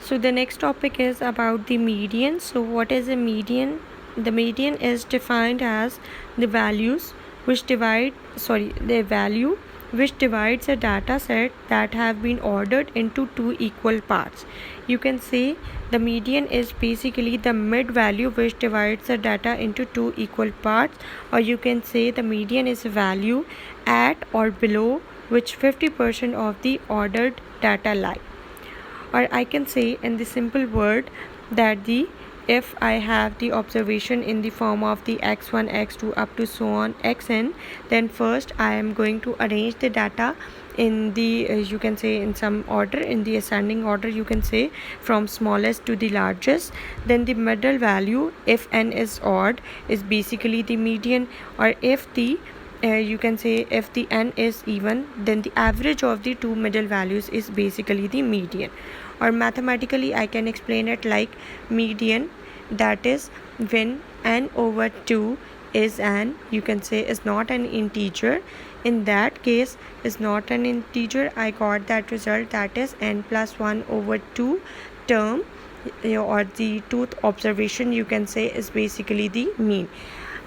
So the next topic is about the median. So what is a median? The median is defined as the value which divides a data set that have been ordered into two equal parts. You can say the median is basically the mid value which divides the data into two equal parts, or you can say the median is a value at or below which 50% of the ordered data lie. Or I can say in the simple word that if I have the observation in the form of the x1, x2 up to so on xn, then first I am going to arrange the data in the you can say in some order, in the ascending order, you can say from smallest to the largest. Then the middle value, if n is odd, is basically the median, or if the you can say if the n is even, then the average of the two middle values is basically the median. Or mathematically I can explain it like median, that is when n over 2 is you can say is not an integer. In that case is not an integer, I got that result, that is n plus 1 over 2 term, or the tooth observation, you can say, is basically the mean.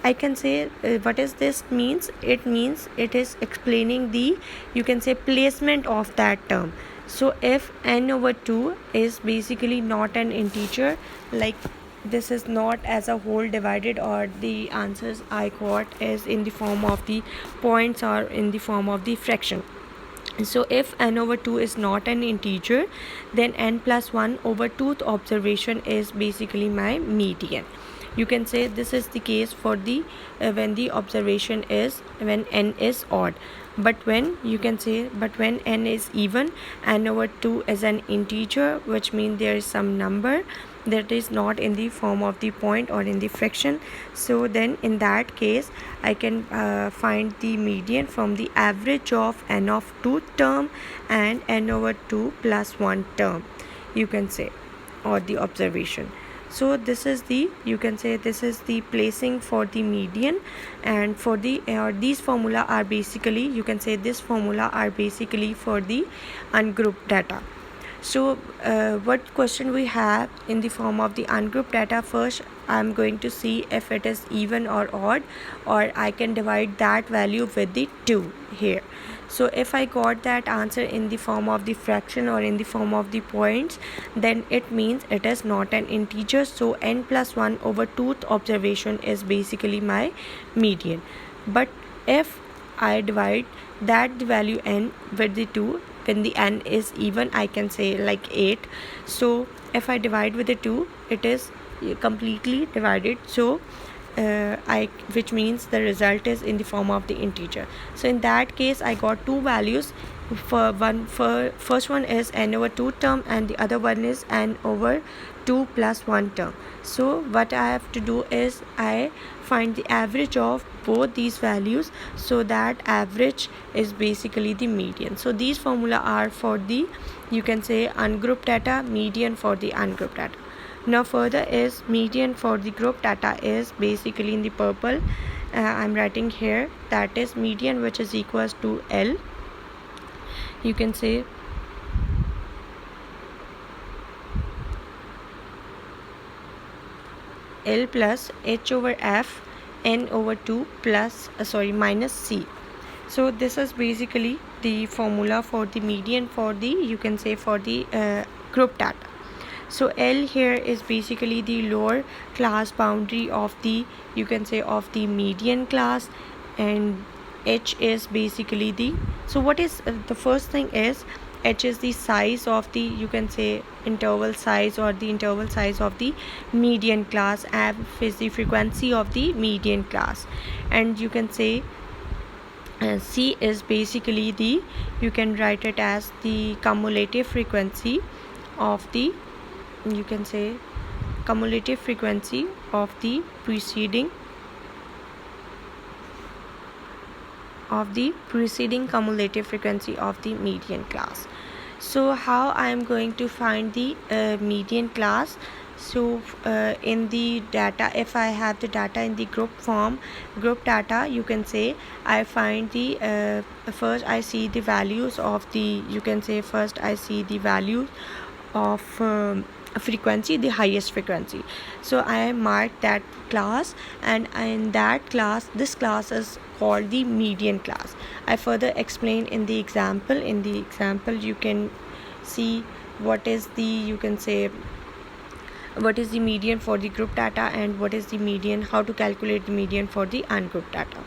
I can say what is this means? It means it is explaining the, you can say, placement of that term. So if n over 2 is basically not an integer, like this is not as a whole divided, or the answers I got is in the form of the points or in the form of the fraction. So if n over 2 is not an integer, then n plus 1 over 2th observation is basically my median. You can say this is the case for the when the observation is when n is odd. But when when n is even, n over 2 is an integer, which means there is some number that is not in the form of the point or in the fraction. So then in that case I can find the median from the average of n of 2 term and n over 2 plus 1 term, you can say, or the observation. So this is the, you can say, this is the placing for the median. And for the these formula are basically, you can say, this formula are basically for the ungrouped data. So what question we have in the form of the ungrouped data? First I'm going to see if it is even or odd, or I can divide that value with the 2 here. So if I got that answer in the form of the fraction or in the form of the points, then it means it is not an integer. So n plus 1 over 2th observation is basically my median. But if I divide that the value n with the 2, when the n is even, I can say like 8. So if I divide with the 2, it is completely divided. So which means the result is in the form of the integer. So in that case I got two values. First one is n over 2 term, and the other one is n over 2 plus 1 term. So what I have to do is I find the average of both these values, so that average is basically the median. So these formula are for the, you can say, ungrouped data, median for the ungrouped data. Now further is median for the group data is basically in the purple. I'm writing here, that is median, which is equals to L, you can say, L plus H over F n over 2 plus minus C. So this is basically the formula for the median for the, you can say, for the group data. So L here is basically the lower class boundary of the, you can say, of the median class, and H is basically the, so what is the first thing is H is the size of the, you can say, interval size, or the interval size of the median class. F is the frequency of the median class, and you can say C is basically the, you can write it as the cumulative frequency of the, you can say, cumulative frequency of the preceding cumulative frequency of the median class. So how I am going to find the median class? So in the data, if I have the data in the group form, group data, you can say I find the first I see the values of the, you can say, first I see the values of frequency, the highest frequency. So I marked that class, and in that class, this class is called the median class. I further explain in the example. In the example you can see what is the, you can say, what is the median for the group data and what is the median, how to calculate the median for the ungrouped data.